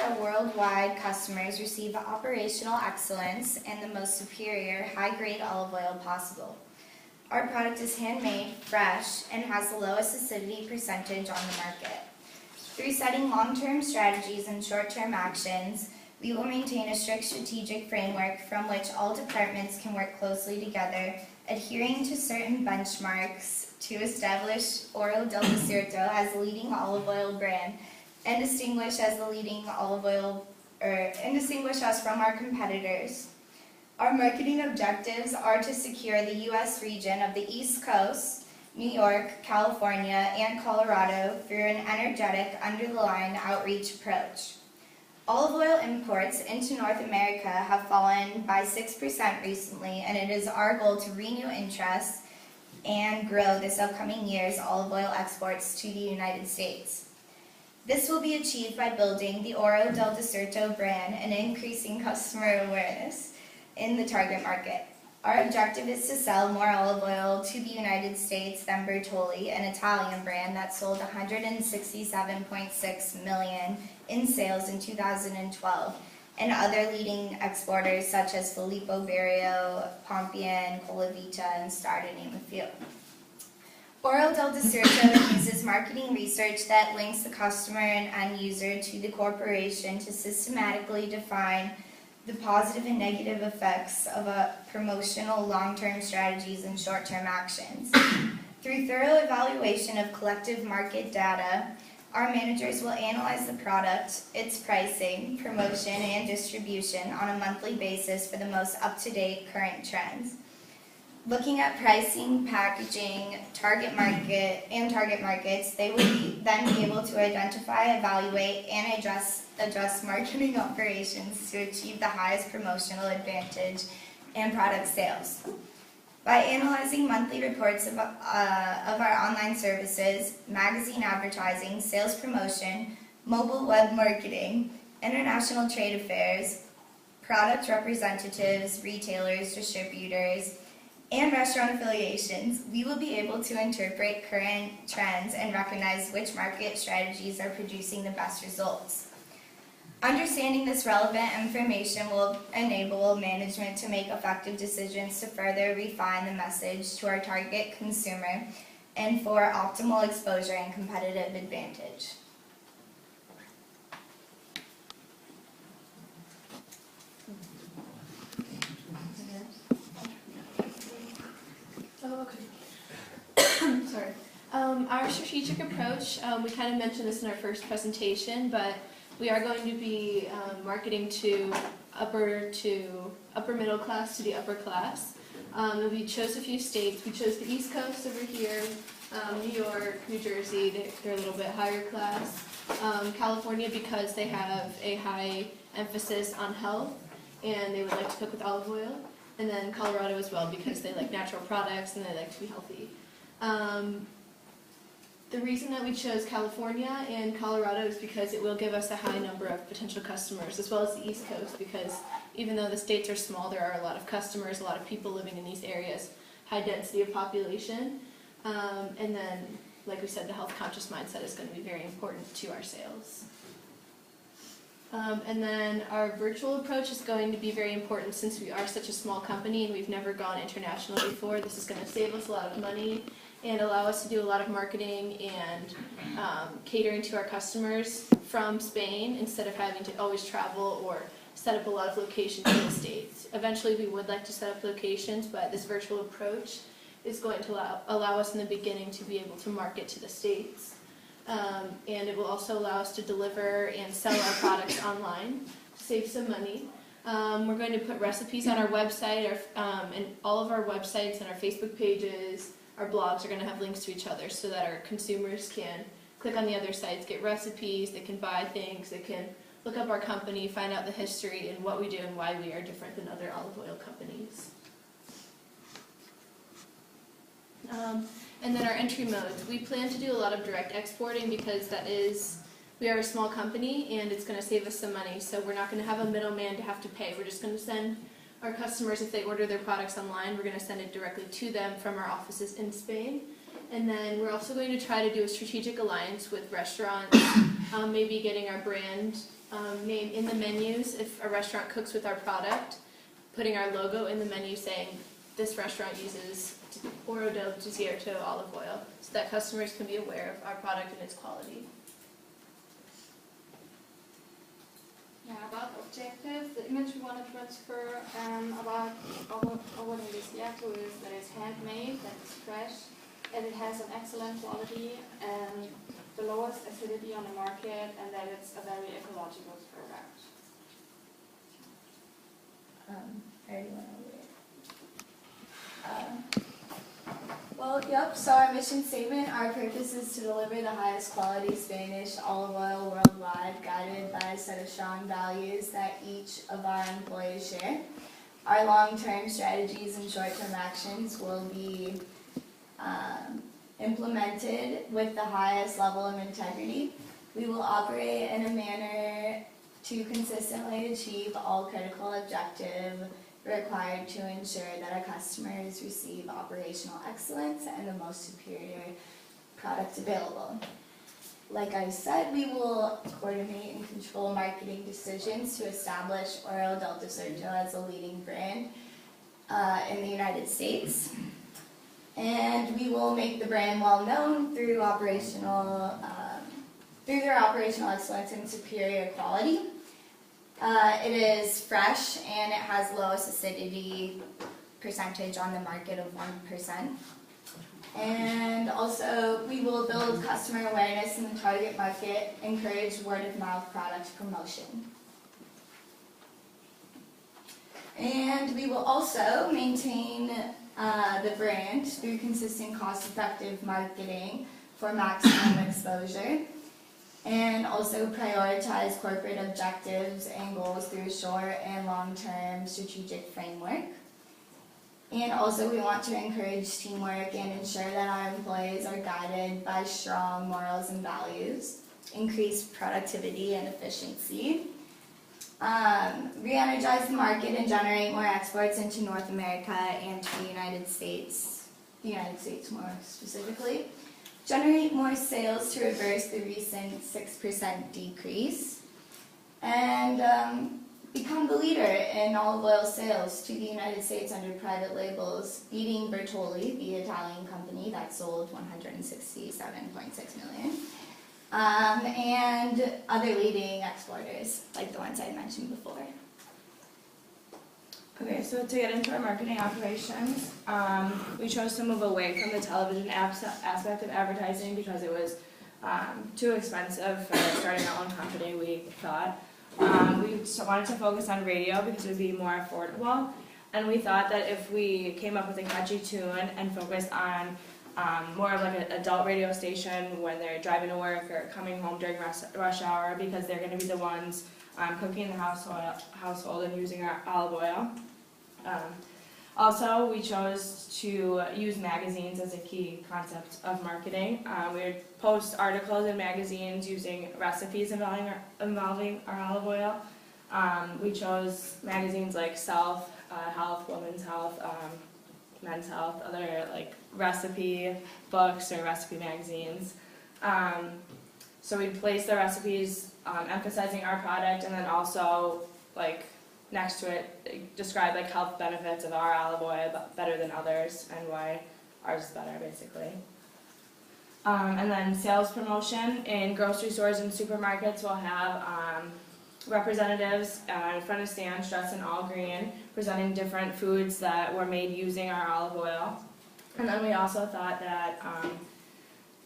our worldwide customers receive operational excellence and the most superior, high-grade olive oil possible. Our product is handmade, fresh, and has the lowest acidity percentage on the market. Through setting long-term strategies and short-term actions, we will maintain a strict strategic framework from which all departments can work closely together, adhering to certain benchmarks to establish Oro del Desierto as the leading olive oil brand and distinguish us from our competitors. Our marketing objectives are to secure the U.S. region of the East Coast, New York, California, and Colorado through an energetic, under-the-line outreach approach. Olive oil imports into North America have fallen by 6% recently, and it is our goal to renew interest and grow this upcoming year's olive oil exports to the United States. This will be achieved by building the Oro del Desierto brand and increasing customer awareness in the target market. Our objective is to sell more olive oil to the United States than Bertolli, an Italian brand that sold $167.6 million in sales in 2012, and other leading exporters such as Filippo Berio, Pompian, Colavita, and Star, to name a few. Oro del Desierto uses marketing research that links the customer and end user to the corporation to systematically define the positive and negative effects of promotional long-term strategies and short-term actions. Through thorough evaluation of collective market data, our managers will analyze the product, its pricing, promotion, and distribution on a monthly basis for the most up-to-date current trends. Looking at pricing, packaging, target markets, they would then be able to identify, evaluate, and adjust marketing operations to achieve the highest promotional advantage and product sales. By analyzing monthly reports of our online services, magazine advertising, sales promotion, mobile web marketing, international trade affairs, product representatives, retailers, distributors, and restaurant affiliations, we will be able to interpret current trends and recognize which market strategies are producing the best results. Understanding this relevant information will enable management to make effective decisions to further refine the message to our target consumer and for optimal exposure and competitive advantage. Oh, okay. Sorry. Our strategic approach, we kind of mentioned this in our first presentation, but we are going to be marketing to upper middle class to the upper class. We chose a few states. We chose the East Coast over here, New York, New Jersey, they're a little bit higher class. California because they have a high emphasis on health and they would like to cook with olive oil. And then Colorado as well because they like natural products and they like to be healthy. The reason that we chose California and Colorado is because it will give us a high number of potential customers, as well as the East Coast, because even though the states are small, there are a lot of customers, a lot of people living in these areas, high density of population, and then, like we said, the health conscious mindset is going to be very important to our sales. And then our virtual approach is going to be very important since we are such a small company and we've never gone international before. This is going to save us a lot of money and allow us to do a lot of marketing and catering to our customers from Spain instead of having to always travel or set up a lot of locations in the States. Eventually we would like to set up locations, but this virtual approach is going to allow us in the beginning to be able to market to the States. And it will also allow us to deliver and sell our products online, save some money. We're going to put recipes on our website, and all of our websites and our Facebook pages, our blogs are going to have links to each other so that our consumers can click on the other sites, get recipes, they can buy things, they can look up our company, find out the history and what we do and why we are different than other olive oil companies. And then our entry modes. We plan to do a lot of direct exporting because we are a small company and it's going to save us some money. So we're not going to have a middleman to have to pay. We're just going to send our customers, if they order their products online, we're going to send it directly to them from our offices in Spain. And then we're also going to try to do a strategic alliance with restaurants, maybe getting our brand name in the menus if a restaurant cooks with our product, putting our logo in the menu saying this restaurant uses Oro del Desierto olive oil, so that customers can be aware of our product and its quality. Yeah, about objectives, the image we want to transfer about Oro del Desierto is that it's handmade, that it's fresh, and it has an excellent quality and the lowest acidity on the market, and that it's a very ecological product. I already went over it. So our mission statement, our purpose is to deliver the highest quality Spanish olive oil worldwide, guided by a set of strong values that each of our employees share. Our long-term strategies and short-term actions will be implemented with the highest level of integrity. We will operate in a manner to consistently achieve all critical objectives required to ensure that our customers receive operational excellence and the most superior product available. Like I said, we will coordinate and control marketing decisions to establish Oro del Desierto as a leading brand in the United States. And we will make the brand well known through their operational excellence and superior quality. It is fresh and it has lowest acidity percentage on the market of 1%. And also, we will build customer awareness in the target market, encourage word-of-mouth product promotion. And we will also maintain the brand through consistent, cost-effective marketing for maximum exposure, and also prioritize corporate objectives and goals through a short and long-term strategic framework. And also we want to encourage teamwork and ensure that our employees are guided by strong morals and values, increase productivity and efficiency, re-energize the market and generate more exports into North America and to the United States more specifically, generate more sales to reverse the recent 6% decrease, and become the leader in olive oil sales to the United States under private labels, beating Bertolli, the Italian company that sold 167.6 million, and other leading exporters, like the ones I mentioned before. Okay, so to get into our marketing operations, we chose to move away from the television aspect of advertising because it was too expensive for starting our own company, we thought. We wanted to focus on radio because it would be more affordable, and we thought that if we came up with a catchy tune and focused on more of like an adult radio station when they're driving to work or coming home during rush hour, because they're going to be the ones cooking in the household and using our olive oil. Also, we chose to use magazines as a key concept of marketing. We would post articles in magazines using recipes involving our olive oil. We chose magazines like Self, Health, Women's Health, Men's Health, other like recipe books or recipe magazines. So we'd place the recipes emphasizing our product, and then also like next to it describe like health benefits of our olive oil better than others and why ours is better basically. And then sales promotion in grocery stores and supermarkets will have representatives in front of stands dressed in all green presenting different foods that were made using our olive oil. And then we also thought that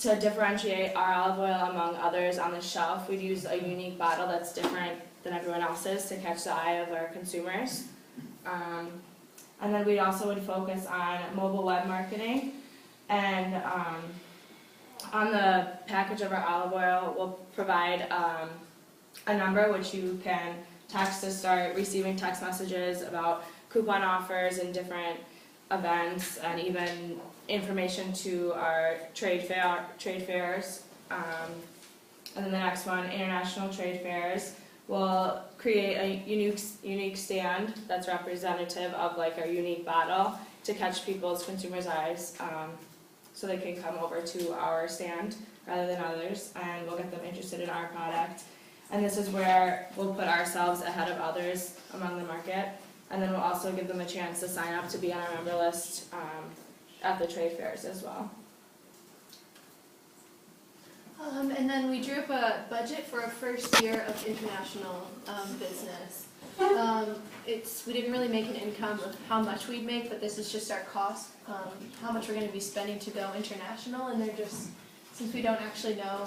to differentiate our olive oil among others on the shelf, we'd use a unique bottle that's different than everyone else's to catch the eye of our consumers. And then we also would focus on mobile web marketing, and on the package of our olive oil we'll provide a number which you can text to start receiving text messages about coupon offers and different events, and even information to our trade fairs. And then the next one, international trade fairs. We'll create a unique stand that's representative of like our unique bottle to catch consumers' eyes, so they can come over to our stand rather than others, and we'll get them interested in our product. And this is where we'll put ourselves ahead of others among the market. And then we'll also give them a chance to sign up to be on our member list at the trade fairs as well. And then we drew up a budget for our first year of international business. We didn't really make an income of how much we'd make, but this is just our cost, how much we're going to be spending to go international. And they're just, since we don't actually know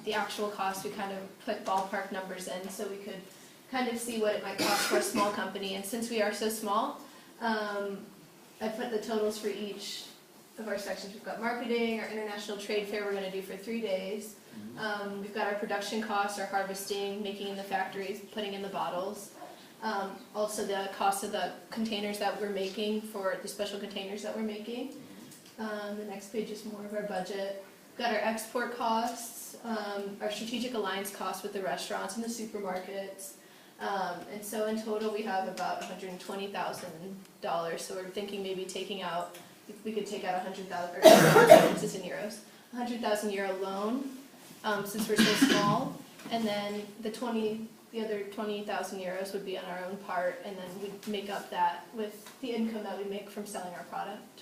the actual cost, we kind of put ballpark numbers in so we could kind of see what it might cost for a small company. And since we are so small, I put the totals for each of our sections. We've got marketing, our international trade fair we're going to do for 3 days. We've got our production costs, our harvesting, making in the factories, putting in the bottles. Also the cost of the containers that we're making for the special containers that we're making. The next page is more of our budget. We've got our export costs, our strategic alliance costs with the restaurants and the supermarkets. And so in total we have about $120,000. So we're thinking maybe taking out, we could take out 100,000, or this is in euros, 100,000 euro loan, since we're so small. And then the other 20,000 euros would be on our own part, and then we'd make up that with the income that we make from selling our product.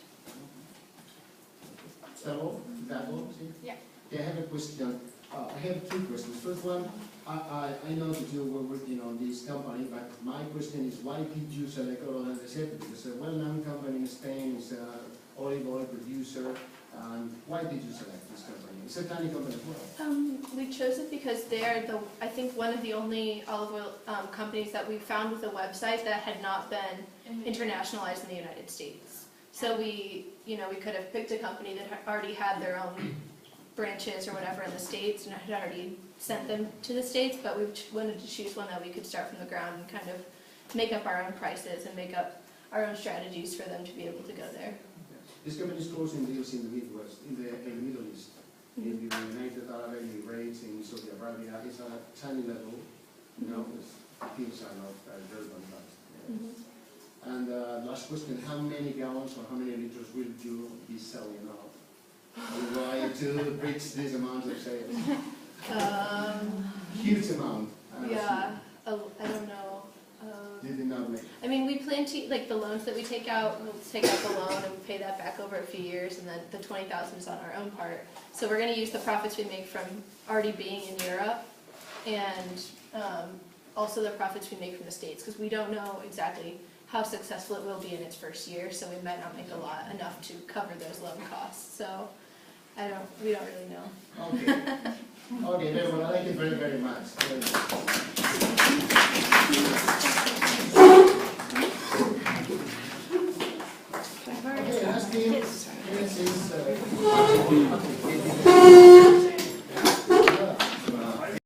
Hello, Yeah. I have a question. I have 2 questions. First one, I know that you were working on this company, but my question is, why did you select Oro del Desierto? Because a well-known company in Spain is an olive oil producer. Why did you select this company? It's a tiny company as well. We chose it because they're I think one of the only olive oil companies that we found with a website that had not been internationalized in the United States. So we could have picked a company that already had their own branches or whatever in the States and had already sent them to the States, but we wanted to choose one that we could start from the ground and kind of make up our own prices and make up our own strategies for them to be able to go there. This company is closing deals in the Midwest, in the Middle East, in the United Arab Emirates, in Saudi Arabia. It's a tiny level, things are not very fantastic. And last question, how many gallons or how many liters will you be selling now? Why to reach this amount of sales? Huge amount. Yeah, I don't know. You did not make. I mean, we plan to, like the loans that we take out, we'll take out the loan and pay that back over a few years, and then the 20,000 is on our own part. So we're going to use the profits we make from already being in Europe, and also the profits we make from the States, because we don't know exactly how successful it will be in its first year, so we might not make enough to cover those loan costs. So we don't really know. Okay. Okay, very well. I like it very, very much. Okay, last thing, this is